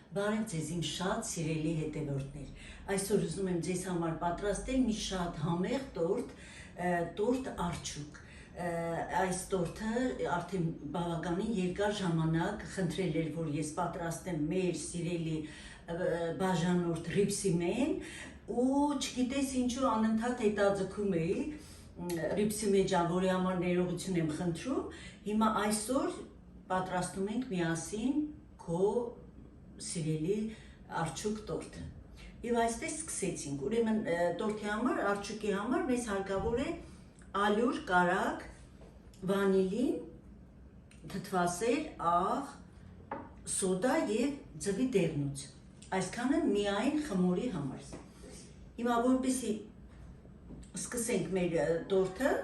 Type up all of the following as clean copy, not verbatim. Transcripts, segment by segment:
Բարև ձեզ իմ շատ սիրելի հետևորդներ, այսօր ուզում եմ ձեզ համար պատրաստել մի շատ համեղ տորտ արջուկ, այս տորտը արդեն բավականին երկար ժամանակ խնդրել էր, որ ես պատրաստեմ մեր սիրելի բաժանորդ Ripsy-մեն ու չգիտես ինչու անընդհատ հետաձգում էի Ripsy-մե ջան, որի համար ներողություն եմ խնդրում, հիմա այսօր պատրաստում ենք միասին քո սիրելի արջուկ տորտը և այսպես սկսեցինք, ուրեմն տորտի համար, արջուկի համար մեզ հարկավոր է ալյուր, կարագ, վանիլին, թթվասեր, աղ, սոդա և ձվի դեղնուց, այսքանը միայն խմորի համար։ Հիմա որպեսզի սկսենք մեր տորտը,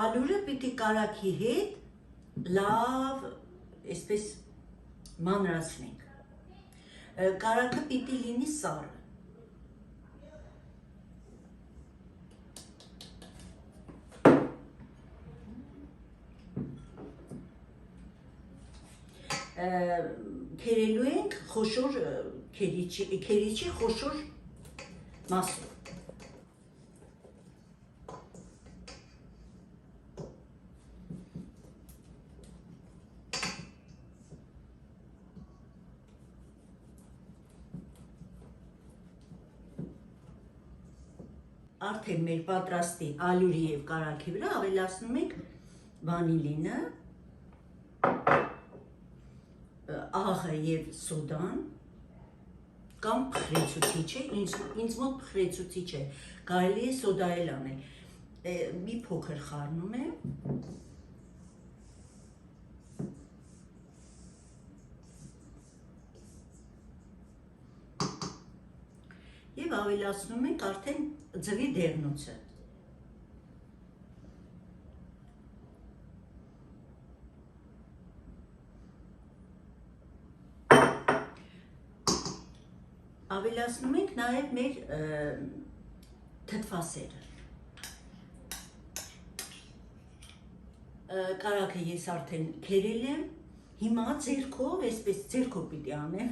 ալյուրը պիտի կարագի հետ լավ այսպես մանրացնենք։ Կարագը պիտի լինի սառը։ Քերելու ենք խոշոր քերիչի խոշոր մասով։ Արդեն մեր պատրաստի ալյուրի և կարագի վրա ավելացնում ենք վանիլինը, աղը և սոդան, կամ փխրեցուցիչ է, ինձ մոտ փխրեցուցիչ է, կարելի է սոդա էլ անել, մի փոքր խառնում եմ, և ավելացնում ենք արդեն ձվի դեղնուցը։ Ավելացնում ենք նաև մեր թթվասերը։ Կարագը ես արդեն քերել եմ, հիմա ձեռքով, այսպես ձեռքով պիտի անեմ,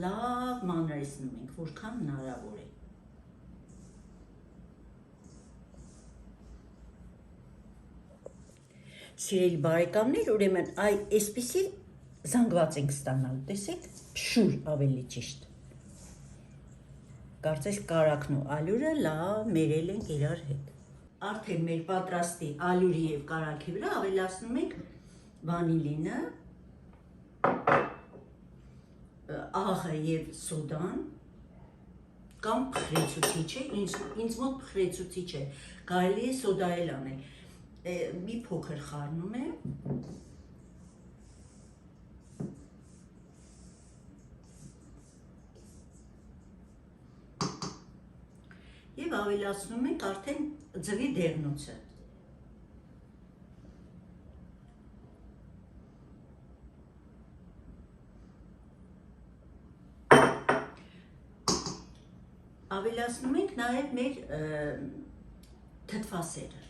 լավ մանրացնում ենք, որքան հնարավոր է։ Սիրելի բարեկամներ, ուրեմն այսպիսի զանգված ենք ստանալ, տեսեք, փշուր ավելի ճիշտ։ Կարծես կարագն ու ալյուրը լավ մերել ենք իրար հետ։ Արդեն մեր պատրաստի ալյուրի և կարագի վրա ավելացնում ենք վանիլինը, աղը և սոդան, կամ փխրեցուցիչ է, ինձ մոտ փխրեցուցիչ է, կարելի է սոդա էլ անել, մի փոքր խառնում եմ, և ավելացնում ենք արդեն ձվի դեղնուցը։ Ավելացնում ենք նաև մեր թթվասերը։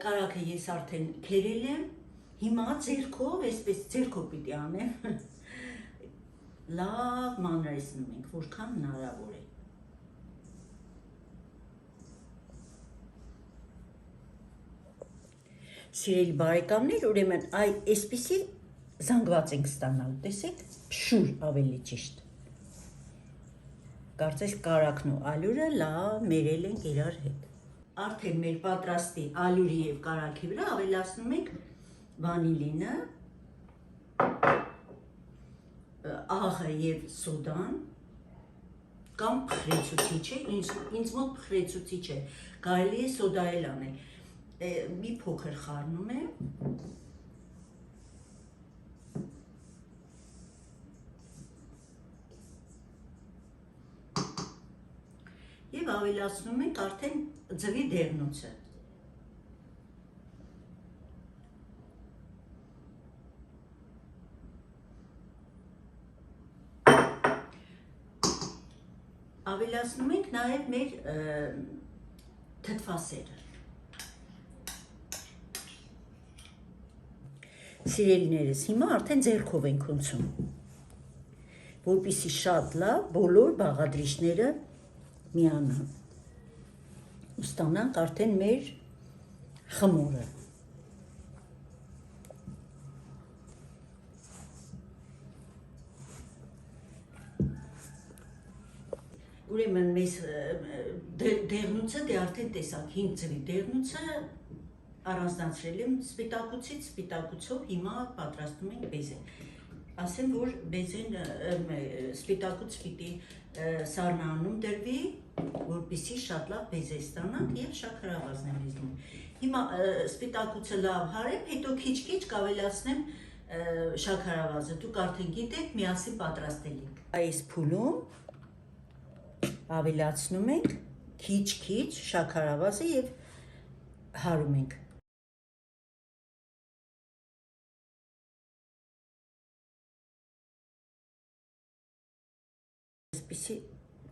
Կարագը ես արդեն քերել եմ, հիմա ձեռքով, այսպես ձեռքով պիտի անեմ, լավ մանրացնում ենք, որքան հնարավոր է։ Սիրելի բարեկամներ, ուրեմն այսպիսի զանգված ենք ստանալ, տեսեք, փշուր ավելի ճիշտ։ Կարծես կարագն ու ալյուրը լավ մերել ենք իրար հետ։ Արդեն մեր պատրաստի ալյուրի և կարագի վրա ավելացնում ենք վանիլինը, աղը և սոդան, կամ փխրեցուցիչ է, ինձ մոտ փխրեցուցիչ է, կարելի է սոդա էլ անել, մի փոքր խառնում եմ, և ավելացնում ենք արդեն ձվի դեղնուցը։ Ավելացնում ենք նաև մեր թթվասերը։ Սիրելիներս, հիմա արդեն ձեռքով ենք ունցում, որպեսզի շատ լավ բոլոր բաղադրիչները միանան ու ստանանք արդեն մեր խմորը։ Ուրեմն մեզ դեղնուցը դե արդեն տեսակ 5 ծրի դեղնուցը առանձնացրել եմ սպիտակուցից, սպիտակուցով հիմա պատրաստում ենք բեզեն։ Ասեմ, որ բեզեն սպիտակուց պիտի սառնանում դրվի, որպեսզի շատ լավ բեզե ստանանք եւ շաքարավազն եմ լիզնում։ Հիմա սպիտակուցը լավ հարեմ, հետո քիչ-քիչ կավելացնեմ շաքարավազը։ Դուք արդեն գիտեք, միասին պատրաստել ենք։ Այս փուլում ավելացնում ենք քիչ-քիչ շաքարավազը եւ հարում ենք։ Այսպիսի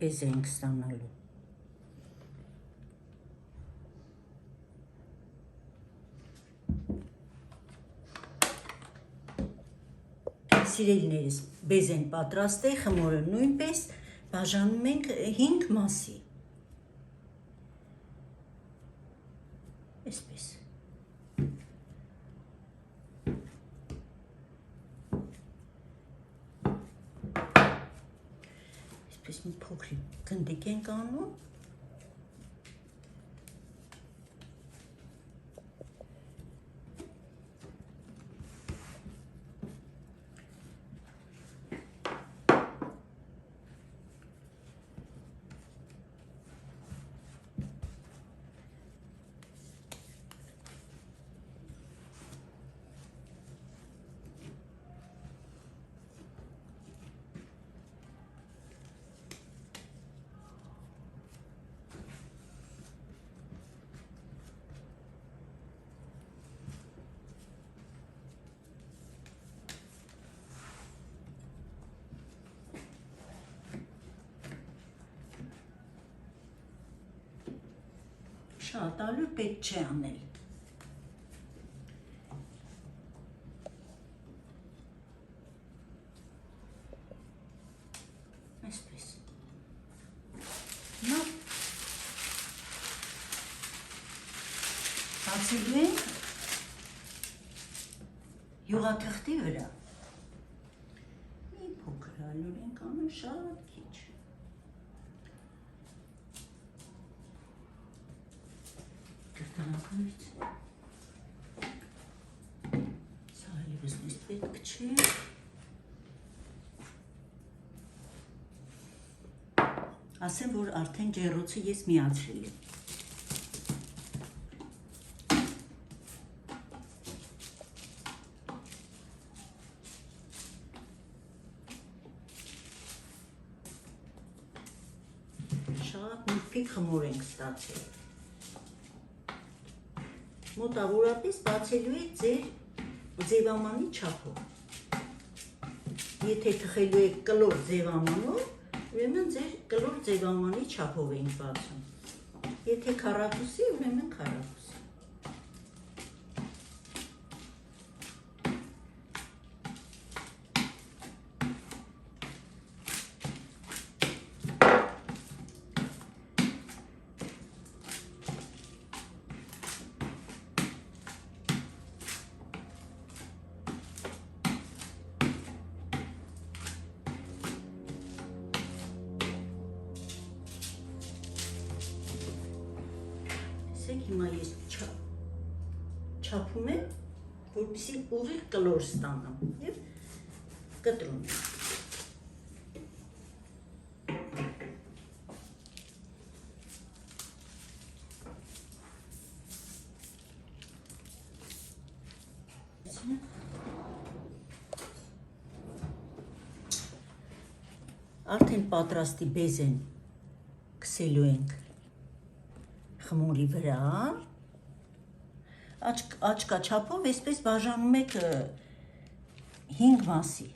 բեզե ենք ստանալու։ Սիրելիներս, բեզեն պատրաստ է, խմորը նույնպես բաժանում ենք 5 մասի։ Այսպես։ Այսպես մի փոքրիկ գնդիկ ենք անում։ Շատ ալու պետք չէ անել։ Այսպես։ Նա բացելու ենք յուղաթղթի վրա։ Մի փոքր ալուր ենք անում, շատ քիչ։ Սա այլևս մեզ պետք չէ։ Ասեմ, որ արդեն ջեռոցը ես միացրել եմ։ Շատ նուրբիկ խմոր ենք ստացել։ Մոտավորապես բացելու եք ձեր ձևամանի չափով։ Եթե թխելու եք կլոր ձևամանով, ուրեմն ձեր կլոր ձևամանի չափով ենք բացում։ Եթե քառակուսի, ուրեմն քառակուսի։ Հիմա ես չափում եմ, որպեսզի ուղիղ կլոր ստանամ եւ կտրում եմ։ Արդեն պատրաստի բեզեն քսելու ենք խմորի վրա, աչկա չափով այսպես բաժանում եք 5 մասի։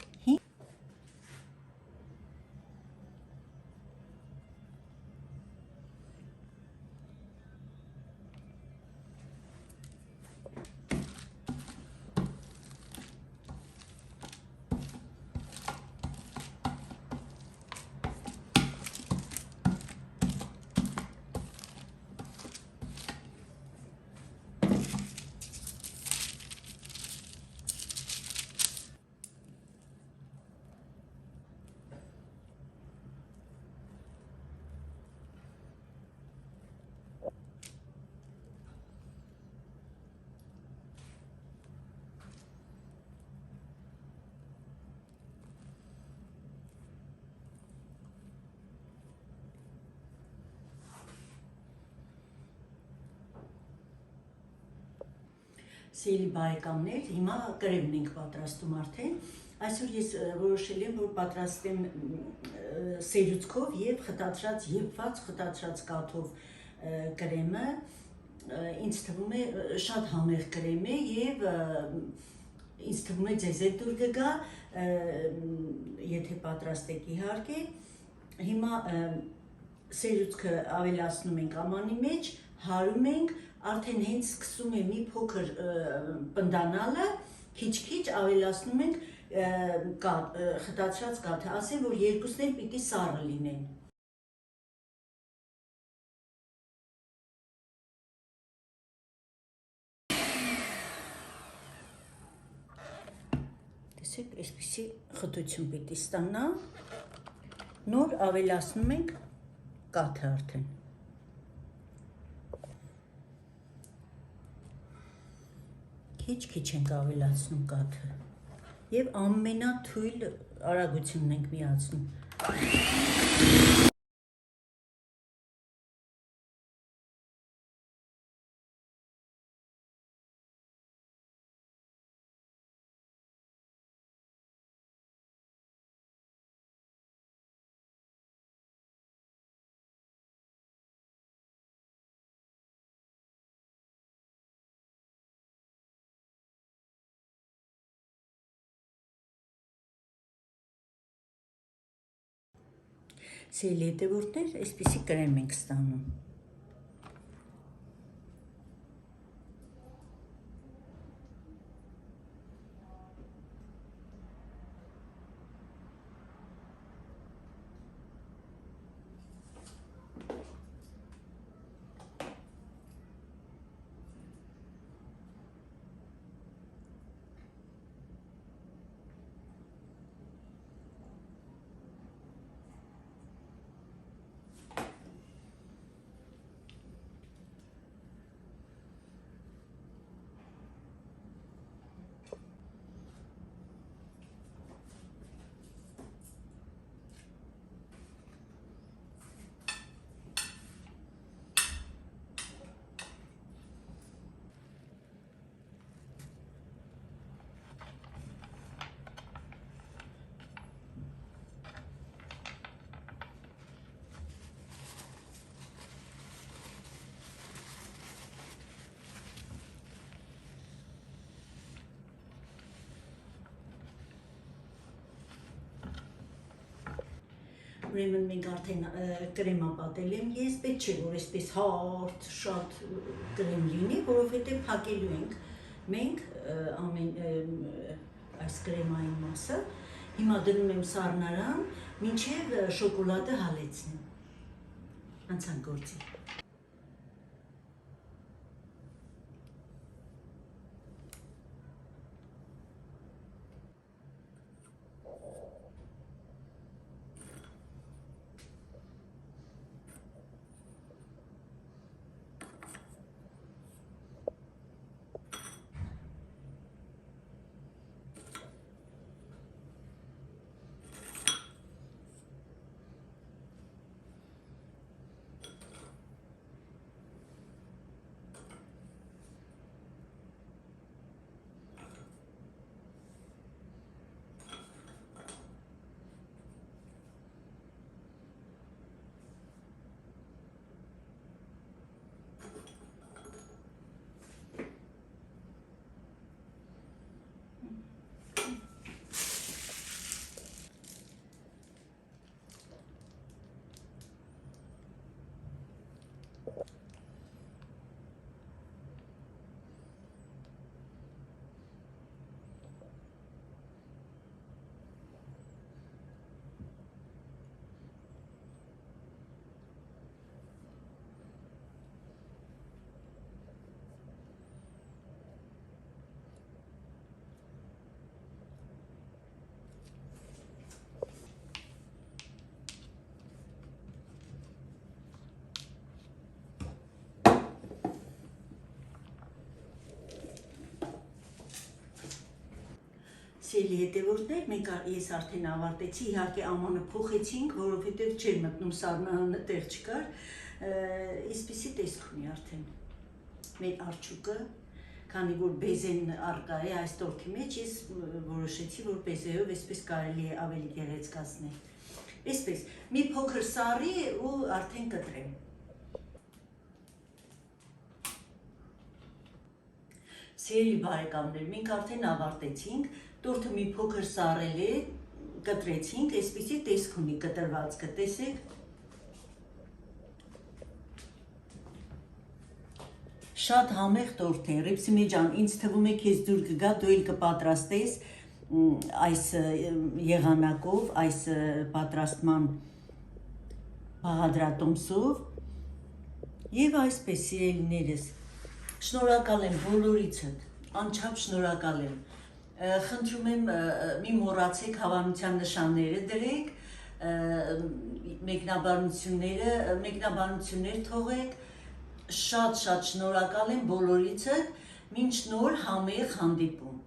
Սիրելի բարեկամներ, հիմա կրեմն ենք պատրաստում արդեն։ Այսօր ես որոշել եմ, որ պատրաստեմ սերուցքով եւ եփված խտացրած կաթով կրեմը։ Ինձ թվում է շատ համեղ կրեմ է եւ ինձ թվում է ձեզ էլ դուր կգա, եթե պատրաստեք իհարկե։ Հիմա սերուցքը ավելացնում ենք ամանի մեջ, հարում ենք, արդեն հենց սկսում է մի փոքր պնդանալը, քիչ-քիչ ավելացնում ենք խտացրած կաթը, ասեմ, որ երկուսն էլ պիտի սառը լինեն։ Տեսեք, այսպիսի խտություն պիտի ստանա, նոր ավելացնում ենք կաթը արդեն։ Քիչ-քիչ ենք ավելացնում կաթը եւ ամենաթույլ արագությունն ենք միացնում։ Սիրելի հետևորդներ, այսպիսի կրեմ ենք ստանում։ Ուրեմն մենք արդեն կրեմը պատել եմ ես, պետք չէ որ այսպես հարթ շատ կրեմ լինի, որովհետև փակելու ենք մենք ամեն այս կրեմային մասը։ Հիմա դնում եմ սառնարան, մինչև շոկոլադը հալեցնեմ։ Անցանք գործի։ Սիրելի հետևորդներ, ես արդեն ավարտեցի, իհարկե ամանը փոխեցինք, որովհետև չէր մտնում սառնարանը տեղ չկար, այսպիսի տեսք ունի արդեն մեր արջուկը, քանի որ բեզեն արկա է այս տորթի մեջ, ես որոշեցի, որ բեզեով այսպես կարելի է ավելի գեղեցկացնել։ Այսպես, մի փոքր սառի ու արդեն կտրեմ։ Սիրելի բարեկամներ, մենք արդեն ավարտեցինք, տորթը մի փոքր սառել է, կտրեցինք, այսպիսի տեսք ունի կտրվածքը, տեսեք։ Շատ համեղ տորթ է, Ռիփսիմե ջան, ինձ թվում է քեզ դուր կգա, դու էլ կպատրաստես այս եղանակով, այս պատրաստման բաղադրատոմսով եւ այսպես սիրելիներս, շնորհակալ եմ բոլորիցդ, անչափ շնորհակալ եմ, խնդրում եմ մի մոռացեք հավանության նշանները դրեք, մեկնաբանություններ թողեք, շատ շնորհակալ եմ բոլորիցդ, մինչ նոր համեղ հանդիպում։